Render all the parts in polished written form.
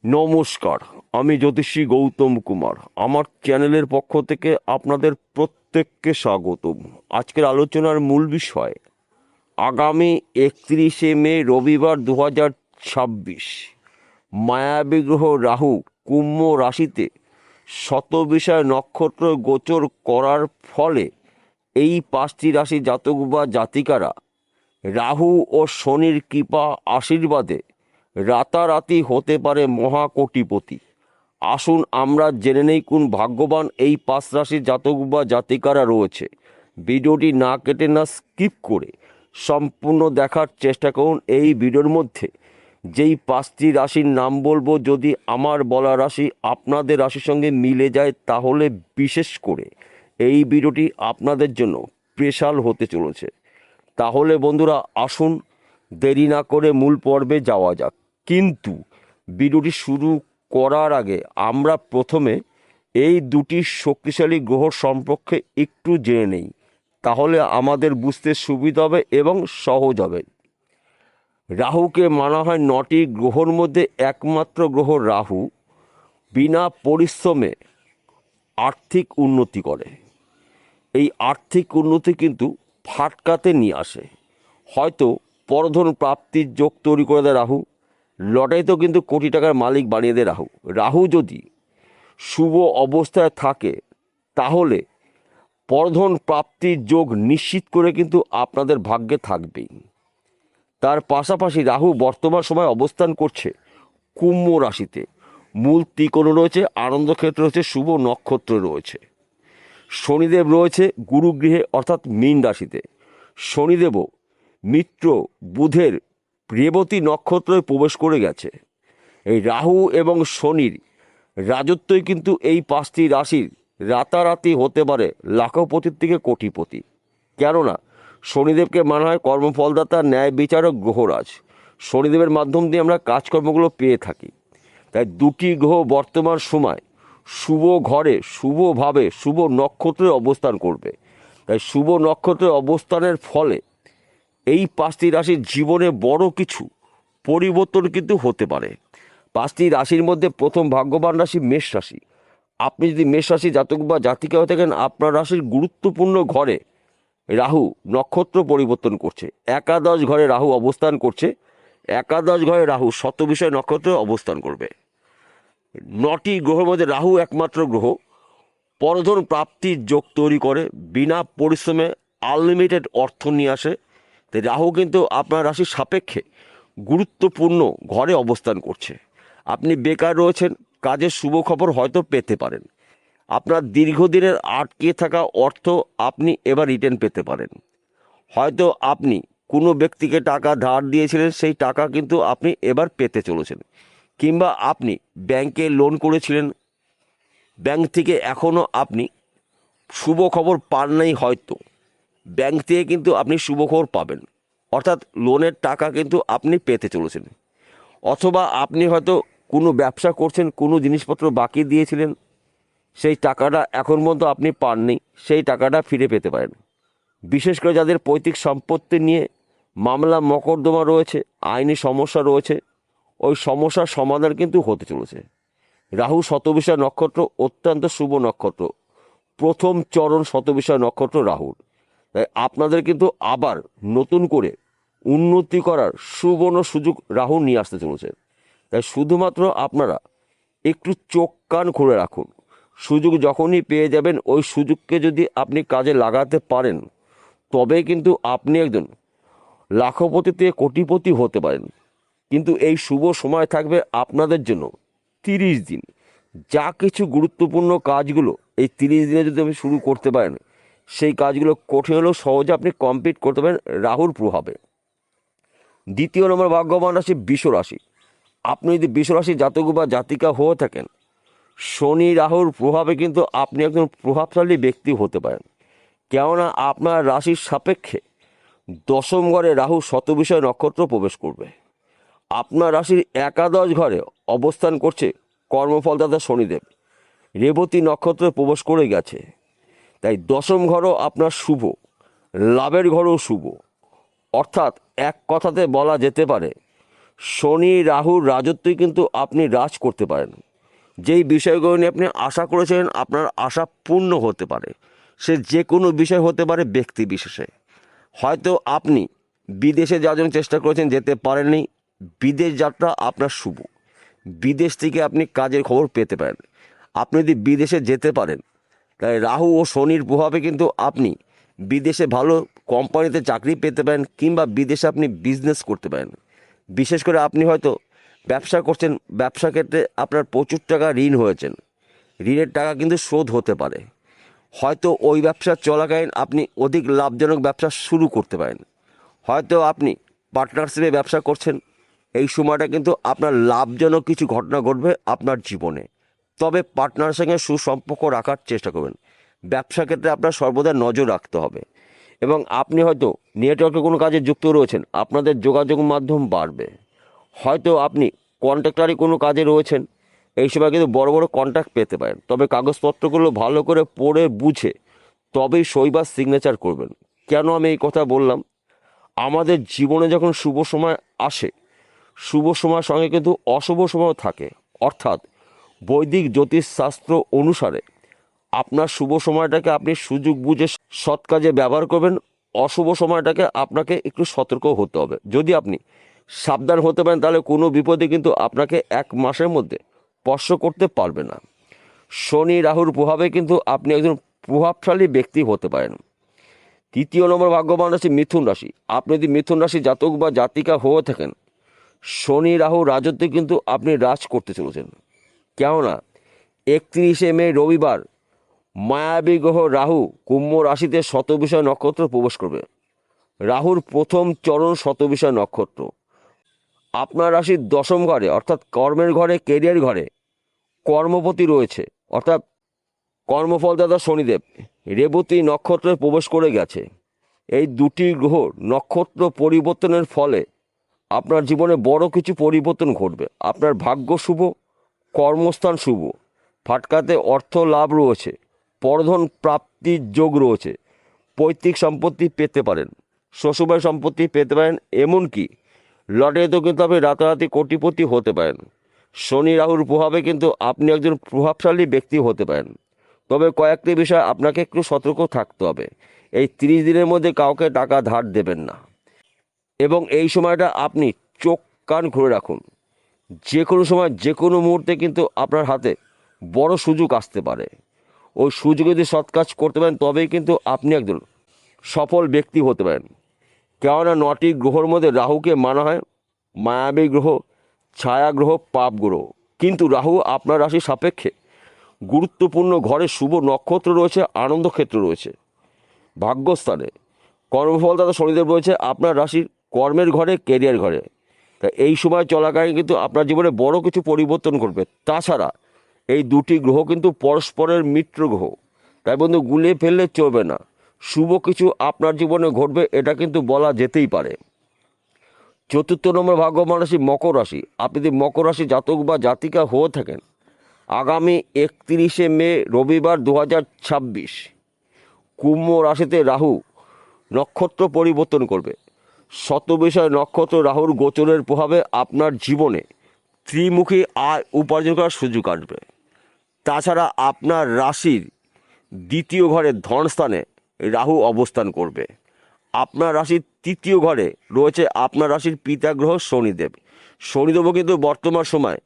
নমস্কার, আমি জ্যোতিষী গৌতম কুমার। আমার চ্যানেলের পক্ষ থেকে আপনাদের প্রত্যেককে স্বাগতম। আজকের আলোচনার মূল বিষয় আগামী 31শে মে রবিবার 2026 মায়াবী গ্রহ রাহু কুম্ভ রাশিতে শতবিষয় নক্ষত্র গোচর করার ফলে এই 5টি রাশি জাতক বা জাতিকারা রাহু ও শনির কৃপা আশীর্বাদে রাতারাতি হতে পারে মহাকোটিপতি। আসুন আমরা জেনে নেই কোন ভাগ্যবান এই 5 রাশির জাতক বা জাতিকারা রয়েছে। ভিডিওটি না কেটে না স্কিপ করে সম্পূর্ণ দেখার চেষ্টা করুন। এই ভিডিওর মধ্যে যেই 5টি রাশির নাম বলবো, যদি আমার বলা রাশি আপনাদের রাশির সঙ্গে মিলে যায় তাহলে বিশেষ করে এই ভিডিওটি আপনাদের জন্য স্পেশাল হতে চলেছে। তাহলে বন্ধুরা আসুন দেরি না করে মূল পর্বে যাওয়া যাক। কিন্তু ভিডিওটি শুরু করার আগে আমরা প্রথমে এই দুটি শক্তিশালী গ্রহ সম্পর্কে একটু জেনে নেই, তাহলে আমাদের বুঝতে সুবিধা হবে এবং সহজ হবে। রাহুকে মানা হয় 9টি গ্রহর মধ্যে একমাত্র গ্রহ রাহু বিনা পরিশ্রমে আর্থিক উন্নতি করে। এই আর্থিক উন্নতি কিন্তু ফাটকাতে নিয়ে আসে। হয়তো পরধন প্রাপ্তির যোগ তৈরি করে দেয় রাহু, লটারিতেও কিন্তু কোটি টাকার মালিক বানিয়ে দেয় রাহু। রাহু যদি শুভ অবস্থায় থাকে তাহলে পরধন প্রাপ্তির যোগ নিশ্চিত করে কিন্তু আপনাদের ভাগ্যে থাকবেই। তার পাশাপাশি রাহু বর্তমান সময় অবস্থান করছে কুম্ভ রাশিতে, মূল ত্রিকোণ রয়েছে, আনন্দক্ষেত্র রয়েছে, শুভ নক্ষত্র রয়েছে। শনিদেব রয়েছে গুরুগৃহে অর্থাৎ মীন রাশিতে। শনিদেবও মিত্র বুধের রেবতী নক্ষত্রে প্রবেশ করে গেছে। এই রাহু এবং শনির রাজত্বই কিন্তু এই 5টি রাশির রাতারাতি হতে পারে লাখপতির থেকে কোটিপতি। কেননা শনিদেবকে মানা হয় কর্মফলদাতা, ন্যায় বিচারক, গ্রহরাজ। শনিদেবের মাধ্যম দিয়ে আমরা কাজকর্মগুলো পেয়ে থাকি। তাই দুটি গ্রহ বর্তমান সময় শুভ ঘরে, শুভভাবে, শুভ নক্ষত্রে অবস্থান করবে। তাই শুভ নক্ষত্রে অবস্থানের ফলে এই 5টি রাশির জীবনে বড় কিছু পরিবর্তন কিন্তু হতে পারে। 5টি রাশির মধ্যে প্রথম ভাগ্যবান রাশি মেষ রাশি। আপনি যদি মেষ রাশি জাতক বা জাতিকা হয়ে থাকেন, আপনার রাশির গুরুত্বপূর্ণ ঘরে রাহু নক্ষত্র পরিবর্তন করছে। একাদশ ঘরে রাহু অবস্থান করছে। একাদশ ঘরে রাহু শতবিষয় নক্ষত্রে অবস্থান করবে। 9টি গ্রহের মধ্যে রাহু একমাত্র গ্রহ পরধন প্রাপ্তির যোগ তৈরি করে, বিনা পরিশ্রমে আনলিমিটেড অর্থ নিয়ে আসে। তাই রাহু কিন্তু আপনার রাশির সাপেক্ষে গুরুত্বপূর্ণ ঘরে অবস্থান করছে। আপনি বেকার রয়েছেন, কাজের শুভ খবর হয়তো পেতে পারেন। আপনার দীর্ঘদিনের আটকে থাকা অর্থ আপনি এবার রিটার্ন পেতে পারেন। হয়তো আপনি কোনো ব্যক্তিকে টাকা ধার দিয়েছিলেন, সেই টাকা কিন্তু আপনি এবার পেতে চলেছেন। কিংবা আপনি ব্যাংকে লোন করেছিলেন, ব্যাংক থেকে এখনও আপনি শুভ খবর পান নাই, হয়তো ব্যাংক থেকে কিন্তু আপনি শুভ খবর পাবেন। অর্থাৎ লোনের টাকা কিন্তু আপনি পেতে চলেছেন। অথবা আপনি হয়তো কোনো ব্যবসা করছেন, কোনো জিনিসপত্র বাকি দিয়েছিলেন, সেই টাকাটা এখন পর্যন্ত আপনি পাননি, সেই টাকাটা ফিরে পেতে পারেন। বিশেষ করে যাদের পৈতৃক সম্পত্তি নিয়ে মামলা মকদ্দমা রয়েছে, আইনি সমস্যা রয়েছে, ওই সমস্যার সমাধান কিন্তু হতে চলেছে। রাহু শতবিষয় নক্ষত্র অত্যন্ত শুভ নক্ষত্র, প্রথম চরণ শতবিষয় নক্ষত্র রাহুর। তাই আপনাদের কিন্তু আবার নতুন করে উন্নতি করার সুবর্ণ সুযোগ রাহু নিয়ে আসতে চলেছে। তাই শুধুমাত্র আপনারা একটু চোখ কান খুলে রাখুন। সুযোগ যখনই পেয়ে যাবেন, ওই সুযোগকে যদি আপনি কাজে লাগাতে পারেন তবে কিন্তু আপনি একজন লাখপতি থেকে কোটিপতি হতে পারেন। কিন্তু এই শুভ সময় থাকবে আপনাদের জন্য 30 দিন। যা কিছু গুরুত্বপূর্ণ কাজগুলো এই 30 দিনে যদি আপনি শুরু করতে পারেন, সেই কাজগুলো কঠিন হলেও সহজে আপনি কমপ্লিট করতে পারেন রাহুর প্রভাবে। দ্বিতীয় নম্বর ভাগ্যবান রাশি বৃষ রাশি। আপনি যদি বৃষ রাশি জাতক বা জাতিকা হয়ে থাকেন, শনি রাহুর প্রভাবে কিন্তু আপনি একজন প্রভাবশালী ব্যক্তি হতে পারেন। কেননা আপনার রাশির সাপেক্ষে দশম ঘরে রাহু শতবিষয় নক্ষত্র প্রবেশ করবে। আপনার রাশির একাদশ ঘরে অবস্থান করছে কর্মফলদাতা শনিদেব, রেবতী নক্ষত্রে প্রবেশ করে গেছে। তাই দশম ঘরও আপনার শুভ, লাভের ঘরও শুভ। অর্থাৎ এক কথাতে বলা যেতে পারে শনি রাহুর রাজত্বই কিন্তু আপনি রাজ করতে পারেন। যেই বিষয়গুলো নিয়ে আপনি আশা করেছেন আপনার আশা পূর্ণ হতে পারে, সে যে কোনো বিষয় হতে পারে ব্যক্তি বিশেষে। হয়তো আপনি বিদেশে যাওয়ার জন্য চেষ্টা করেছেন, যেতে পারেননি, বিদেশ যাত্রা আপনার শুভ। বিদেশ থেকে আপনি কাজের খবর পেতে পারেন। আপনি যদি বিদেশে যেতে পারেন, তাই রাহু ও শনির প্রভাবে কিন্তু আপনি বিদেশে ভালো কোম্পানিতে চাকরি পেতে পারেন, কিংবা বিদেশে আপনি বিজনেস করতে পারেন। বিশেষ করে আপনি হয়তো ব্যবসা করছেন, ব্যবসা ক্ষেত্রে আপনার প্রচুর টাকা ঋণ হয়েছেন, ঋণের টাকা কিন্তু শোধ হতে পারে। হয়তো ওই ব্যবসা চলাকালীন আপনি অধিক লাভজনক ব্যবসা শুরু করতে পারেন। হয়তো আপনি পার্টনারশিপে ব্যবসা করছেন, এই সময়টা কিন্তু আপনার লাভজনক কিছু ঘটনা ঘটবে আপনার জীবনে। তবে পার্টনারের সঙ্গে সুসম্পর্ক রাখার চেষ্টা করবেন। ব্যবসা ক্ষেত্রে আপনার সর্বদা নজর রাখতে হবে। এবং আপনি হয়তো নেটওয়ার্কে কোনো কাজে যুক্ত রয়েছেন, আপনাদের যোগাযোগ মাধ্যম বাড়বে। হয়তো আপনি কন্ট্রাক্টারি কোনো কাজে রয়েছেন, এই সময় কিন্তু বড় বড় কন্ট্রাক্ট পেতে পারেন। তবে কাগজপত্রগুলো ভালো করে পড়ে বুঝে তবেই সই বা সিগনেচার করবেন। কেন আমি এই কথা বললাম? আমাদের জীবনে যখন শুভ সময় আসে, শুভ সময়ের সঙ্গে কিন্তু অশুভ সময়ও থাকে। অর্থাৎ বৈদিক জ্যোতিষশাস্ত্র অনুসারে আপনার শুভ সময়টাকে আপনি সুযোগ বুঝে সৎ কাজে ব্যবহার করবেন। অশুভ সময়টাকে আপনাকে একটু সতর্ক হতে হবে। যদি আপনি সাবধান হতে পারেন, তাহলে কোনো বিপদে কিন্তু আপনাকে 1 মাসের মধ্যে স্পর্শ করতে পারবে না। শনি রাহুর প্রভাবে কিন্তু আপনি একজন প্রভাবশালী ব্যক্তি হতে পারেন। 3 নম্বর ভাগ্যবান রাশি মিথুন রাশি। আপনি যদি মিথুন রাশি জাতক বা জাতিকা হয়ে থাকেন, শনি রাহু রাজত্বে কিন্তু আপনি রাজ করতে চলেছেন। কেননা 31শে মে রবিবার মায়াবী গ্রহ রাহু কুম্ভ রাশিতে শতবিষয় নক্ষত্র প্রবেশ করবে। রাহুর প্রথম চরণ শতবিষয় নক্ষত্র আপনার রাশির 10ম ঘরে, অর্থাৎ কর্মের ঘরে, কেরিয়ার ঘরে কর্মপতি রয়েছে, অর্থাৎ কর্মফলদাতা শনিদেব রেবতী নক্ষত্রে প্রবেশ করে গেছে। এই দুটি গ্রহ নক্ষত্র পরিবর্তনের ফলে আপনার জীবনে বড় কিছু পরিবর্তন ঘটবে। আপনার ভাগ্য শুভ, কর্মস্থান শুভ, ফাটকাতে অর্থ লাভ রয়েছে, পরধন প্রাপ্তির যোগ রয়েছে, পৈতৃক সম্পত্তি পেতে পারেন, শ্বশুরবাড়ি সম্পত্তি পেতে পারেন, এমনকি লটারিতেও কিন্তু আপনি রাতারাতি কোটিপতি হতে পারেন। শনি রাহুর প্রভাবে কিন্তু আপনি একজন প্রভাবশালী ব্যক্তি হতে পারেন। তবে কয়েকটি বিষয় আপনাকে একটু সতর্ক থাকতে হবে। এই 30 দিনের মধ্যে কাউকে টাকা ধার দেবেন না, এবং এই সময়টা আপনি চোখ কান খুলে রাখুন। যে কোনো সময়, যে কোনো মুহূর্তে কিন্তু আপনার হাতে বড় সুযোগ আসতে পারে। ওই সুযোগে যদি সৎ কাজ করতে পারেন, তবেই কিন্তু আপনি একজন সফল ব্যক্তি হতে পারেন। কেননা 9টি গ্রহর মধ্যে রাহুকে মানা হয় মায়াবী গ্রহ, ছায়া গ্রহ, পাপ গ্রহ। কিন্তু রাহু আপনার রাশি সাপেক্ষে গুরুত্বপূর্ণ ঘরে শুভ নক্ষত্র রয়েছে, আনন্দ ক্ষেত্র রয়েছে, ভাগ্যস্থানে কর্মফলদাতা শনিদেব রয়েছে আপনার রাশির কর্মের ঘরে, কেরিয়ার ঘরে। তা এই সময় চলাকালীন কিন্তু আপনার জীবনে বড় কিছু পরিবর্তন ঘটবে। তাছাড়া এই দুটি গ্রহ কিন্তু পরস্পরের মিত্র গ্রহ, তাই বন্ধু গুলিয়ে ফেললে চলবে না। শুভ কিছু আপনার জীবনে ঘটবে, এটা কিন্তু বলা যেতেই পারে। 4 নম্বর ভাগ্যবান রাশি মকর রাশি। আপনি যদি মকর রাশি জাতক বা জাতিকা হয়ে থাকেন, আগামী 31শে মে রবিবার 2026 কুম্ভ রাশিতে রাহু নক্ষত্র পরিবর্তন করবে। শতবিষয় নক্ষত্র রাহুর গোচরের প্রভাবে আপনার জীবনে ত্রিমুখী আয় উপার্জন করার সুযোগ আসবে। তাছাড়া আপনার রাশির 2য় ঘরে ধনস্থানে রাহু অবস্থান করবে। আপনার রাশির 3য় ঘরে রয়েছে আপনার রাশির পিতা গ্রহ শনিদেব। শনিদেবও কিন্তু বর্তমান সময়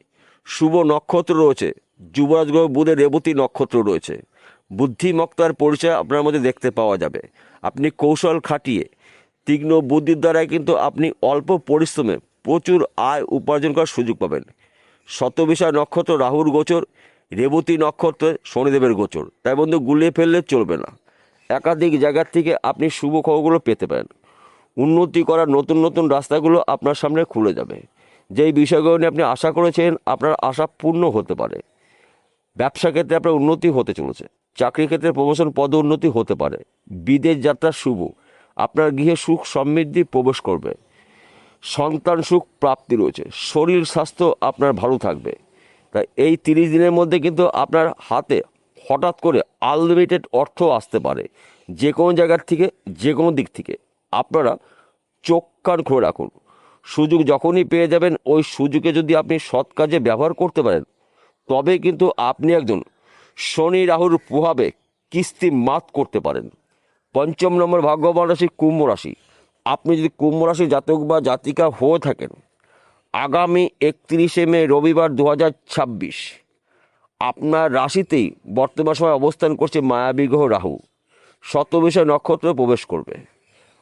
শুভ নক্ষত্র রয়েছে, যুবরাজ গ্রহ বুধের রেবতী নক্ষত্র রয়েছে। বুদ্ধিমত্তার পরিচয় আপনার মধ্যে দেখতে পাওয়া যাবে। আপনি কৌশল খাটিয়ে তীক্ষ্ণ বুদ্ধির দ্বারাই কিন্তু আপনি অল্প পরিশ্রমে প্রচুর আয় উপার্জন করার সুযোগ পাবেন। শতবিষয় নক্ষত্র রাহুর গোচর, রেবতী নক্ষত্রে শনিদেবের গোচর, তাই বন্ধু গুলিয়ে ফেললে চলবে না। একাধিক জায়গার থেকে আপনি শুভ খবরগুলো পেতে পারেন। উন্নতি করার নতুন নতুন রাস্তাগুলো আপনার সামনে খুলে যাবে। যেই বিষয়গুলো নিয়ে আপনি আশা করেছেন, আপনার আশা পূর্ণ হতে পারে। ব্যবসা ক্ষেত্রে আপনার উন্নতি হতে চলেছে, চাকরি ক্ষেত্রে প্রমোশন, পদোন্নতি হতে পারে। বিদেশ যাত্রা শুভ, আপনার গৃহে সুখ সমৃদ্ধি প্রবেশ করবে। সন্তান সুখ প্রাপ্তি রয়েছে, শরীর স্বাস্থ্য আপনার ভালো থাকবে। তাই এই 30 দিনের মধ্যে কিন্তু আপনার হাতে হঠাৎ করে আনলিমিটেড অর্থ আসতে পারে, যে কোনো জায়গার থেকে, যে কোনো দিক থেকে। আপনারা চোখ কান খুলে রাখুন। সুযোগ যখনই পেয়ে যাবেন, ওই সুযোগে যদি আপনি সৎ কাজে ব্যবহার করতে পারেন, তবে কিন্তু আপনি একজন শনি রাহুর প্রভাবে কিস্তি মাত করতে পারেন। পঞ্চম নম্বর ভাগ্যবান রাশি কুম্ভ রাশি। আপনি যদি কুম্ভ রাশি জাতক বা জাতিকা হয়ে থাকেন, আগামী 31শে মে রবিবার 2026 আপনার রাশিতেই বর্তমান সময় অবস্থান করছে মায়াবী গ্রহ রাহু। শতবিষয় নক্ষত্র প্রবেশ করবে।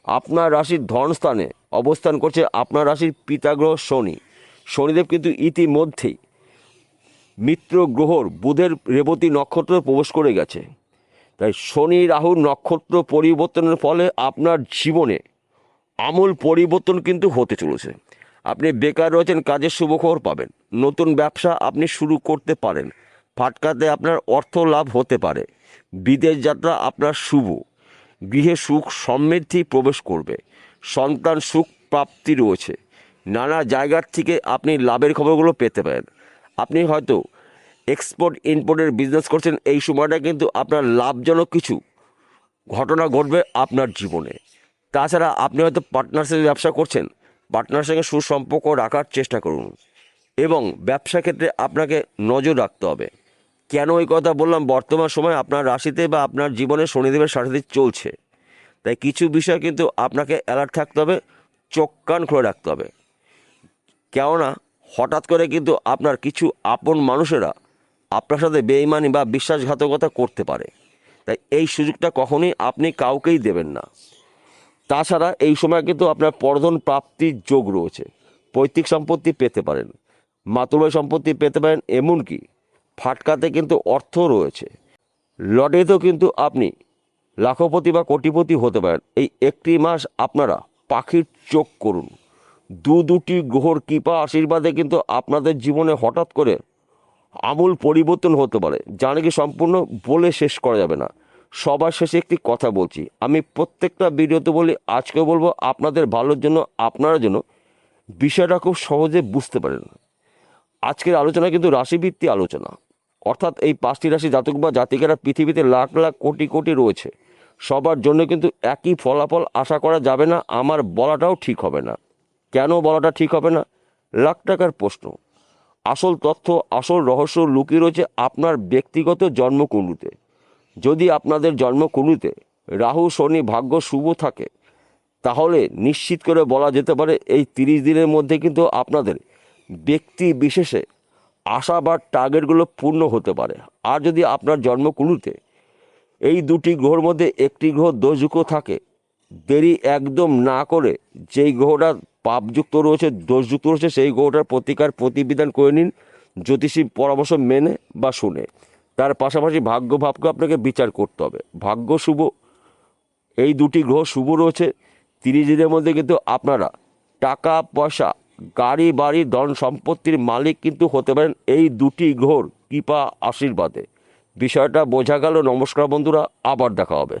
আপনার রাশির ধনস্থানে অবস্থান করছে আপনার রাশির পিতাগ্রহ শনি। শনিদেব কিন্তু ইতিমধ্যেই মিত্র গ্রহর বুধের রেবতী নক্ষত্র প্রবেশ করে গেছে। তাই শনি রাহুর নক্ষত্র পরিবর্তনের ফলে আপনার জীবনে আমূল পরিবর্তন কিন্তু হতে চলেছে। আপনি বেকার রয়েছেন, কাজের শুভখবর পাবেন। নতুন ব্যবসা আপনি শুরু করতে পারেন। ফাটকাতে আপনার অর্থ লাভ হতে পারে। বিদেশ যাত্রা আপনার শুভ। গৃহে সুখ সমৃদ্ধি প্রবেশ করবে। সন্তান সুখ প্রাপ্তি রয়েছে। নানা জায়গার থেকে আপনি লাভের খবরগুলো পেতে পারেন। আপনি হয়তো এক্সপোর্ট ইম্পোর্টের বিজনেস করছেন, এই সময়টা কিন্তু আপনার লাভজনক কিছু ঘটনা ঘটবে আপনার জীবনে। তাছাড়া আপনি হয়তো পার্টনারশিপে ব্যবসা করছেন, পার্টনারের সঙ্গে সুসম্পর্ক রাখার চেষ্টা করুন এবং ব্যবসা ক্ষেত্রে আপনাকে নজর রাখতে হবে। কেন এই কথা বললাম? বর্তমান সময় আপনার রাশিতে বা আপনার জীবনে শনিদেবের সাথে চলছে, তাই কিছু বিষয় কিন্তু আপনাকে অ্যালার্ট থাকতে হবে, চোখ কান খুলে রাখতে হবে। কেননা হঠাৎ করে কিন্তু আপনার কিছু আপন মানুষেরা আপনার সাথে বেইমানি বা বিশ্বাসঘাতকতা করতে পারে, তাই এই সুযোগটা কখনোই আপনি কাউকেই দেবেন না। তাছাড়া এই সময় কিন্তু আপনার পরধন প্রাপ্তির যোগ রয়েছে। পৈতৃক সম্পত্তি পেতে পারেন, মাতুলয় সম্পত্তি পেতে পারেন, এমনকি ফাটকাতে কিন্তু অর্থ রয়েছে। লটারিতেও কিন্তু আপনি লাখপতি বা কোটিপতি হতে পারেন। এই একটি মাস আপনারা পাখির চোখ করুন। দুটি গ্রহর কৃপা আশীর্বাদে কিন্তু আপনাদের জীবনে হঠাৎ করে আমূল পরিবর্তন হতে পারে, যা নাকি সম্পূর্ণ বলে শেষ করা যাবে না। সবার শেষে একটি কথা বলছি, আমি প্রত্যেকটা ভিডিওতে বলি, আজকে বলবো আপনাদের ভালোর জন্য, আপনারা যেন বিষয়টা খুব সহজে বুঝতে পারেন। আজকের আলোচনা কিন্তু রাশিভিত্তিক আলোচনা, অর্থাৎ এই 5টি রাশি জাতক বা জাতিকারা পৃথিবীতে লাখ লাখ কোটি কোটি রয়েছে, সবার জন্য কিন্তু একই ফলাফল আশা করা যাবে না। আমার বলাটাও ঠিক হবে না। কেন বলাটা ঠিক হবে না? লাখ টাকার প্রশ্ন। আসল তথ্য, আসল রহস্য লুকিয়ে রয়েছে আপনার ব্যক্তিগত জন্মকুণ্ডলিতে। যদি আপনাদের জন্মকুণ্ডলিতে রাহু শনি ভাগ্য শুভ থাকে, তাহলে নিশ্চিত করে বলা যেতে পারে এই 30 দিনের মধ্যে কিন্তু আপনাদের ব্যক্তি বিশেষে আশা বা টার্গেটগুলো পূর্ণ হতে পারে। আর যদি আপনার জন্মকুণ্ডলিতে এই দুটি গ্রহের মধ্যে একটি গ্রহ দোষযুক্ত থাকে, দেরি একদম না করে যেই গ্রহটা পাপযুক্ত রয়েছে, দোষযুক্ত রয়েছে, সেই গ্রহটার প্রতিকার প্রতিবিধান করে নিন, জ্যোতিষী পরামর্শ মেনে বা শুনে। তার পাশাপাশি ভাগ্য ভাবকে আপনাকে বিচার করতে হবে। ভাগ্য শুভ, এই দুটি গ্রহ শুভ রয়েছে। 30 দিনের মধ্যে কিন্তু আপনারা টাকা পয়সা, গাড়ি বাড়ি, ধন সম্পত্তির মালিক কিন্তু হতে পারেন এই দুটি গ্রহর কৃপা আশীর্বাদে। বিষয়টা বোঝা গেল? নমস্কার বন্ধুরা, আবার দেখা হবে।